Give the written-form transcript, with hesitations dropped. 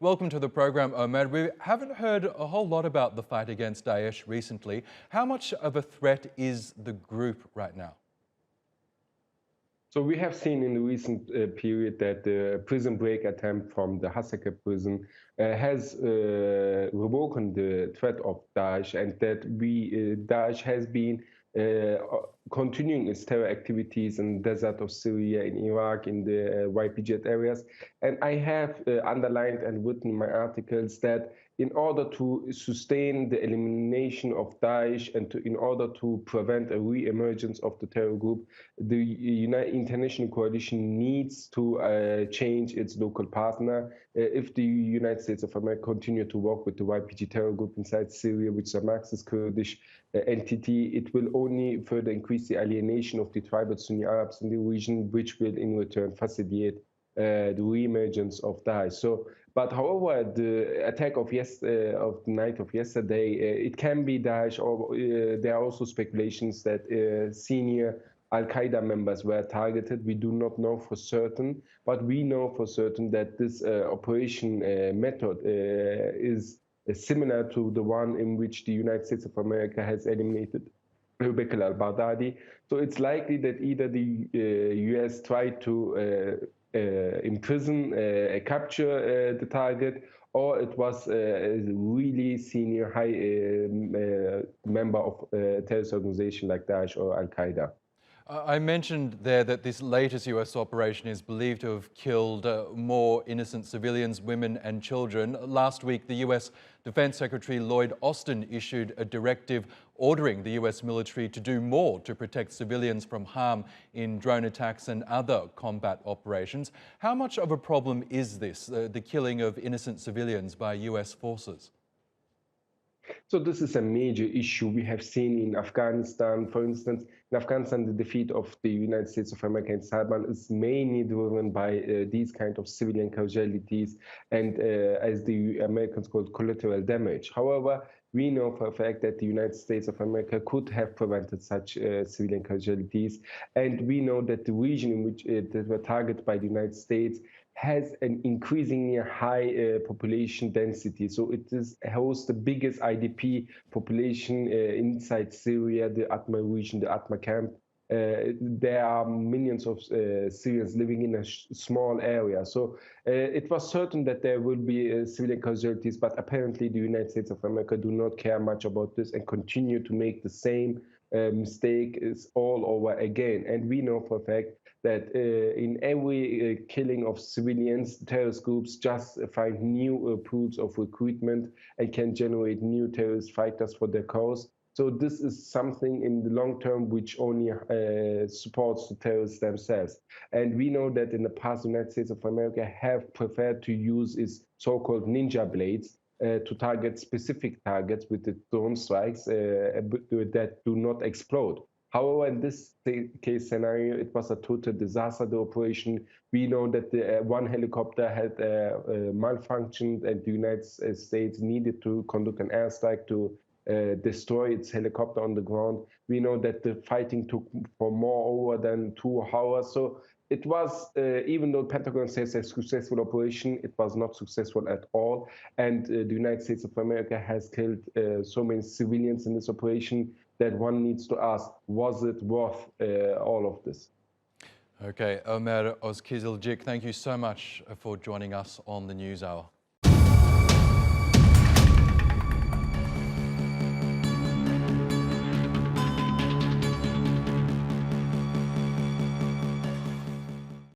Welcome to the program, Omar. We haven't heard a whole lot about the fight against Daesh recently. How much of a threat is the group right now? So we have seen in the recent period that the prison break attempt from the Hasaka prison has rewoken the threat of Daesh, and that Daesh has been continuing its terror activities in the desert of Syria, in Iraq, in the YPG areas. And I have underlined and written in my articles that in order to sustain the elimination of Daesh and in order to prevent a re-emergence of the terror group, the international coalition needs to change its local partner. If the United States of America continue to work with the YPG terror group inside Syria, which is a Marxist Kurdish entity, it will only further increase the alienation of the tribal Sunni Arabs in the region, which will in return facilitate the re-emergence of Daesh. But however, the attack of the night of yesterday, it can be Daesh, or there are also speculations that senior Al-Qaida members were targeted. We do not know for certain, but we know for certain that this operation method is similar to the one in which the United States of America has eliminated Al-baghdadi. So it's likely that either the US tried to imprison, capture the target, or it was a really senior high member of a terrorist organization like Daesh or Al-Qaeda. I mentioned there that this latest US operation is believed to have killed more innocent civilians, women and children. Last week, the US Defense Secretary Lloyd Austin issued a directive ordering the US military to do more to protect civilians from harm in drone attacks and other combat operations. How much of a problem is this, the killing of innocent civilians by US forces? So this is a major issue we have seen in Afghanistan. For instance, in Afghanistan, the defeat of the United States of America in Taliban is mainly driven by these kind of civilian casualties and, as the Americans call it, collateral damage. However, we know for a fact that the United States of America could have prevented such civilian casualties. And we know that the region in which that were targeted by the United States has an increasingly high population density. So it hosts the biggest IDP population inside Syria, the Atma region, the Atma camp. There are millions of Syrians living in a small area. So it was certain that there will be civilian casualties, but apparently the United States of America do not care much about this and continue to make the same mistake is all over again. And we know for a fact that in every killing of civilians, terrorist groups just find new pools of recruitment and can generate new terrorist fighters for their cause. So this is something in the long term which only supports the terrorists themselves. And we know that in the past, the United States of America have preferred to use its so-called ninja blades to target specific targets with the drone strikes that do not explode. However, in this case scenario, it was a total disaster, the operation. We know that the one helicopter had malfunctioned and the United States needed to conduct an airstrike to destroy its helicopter on the ground. We know that the fighting took for more than 2 hours. So it was, even though Pentagon says a successful operation, it was not successful at all. And the United States of America has killed so many civilians in this operation that one needs to ask, was it worth all of this? Okay, Ömer Özkizilcik, thank you so much for joining us on the News Hour.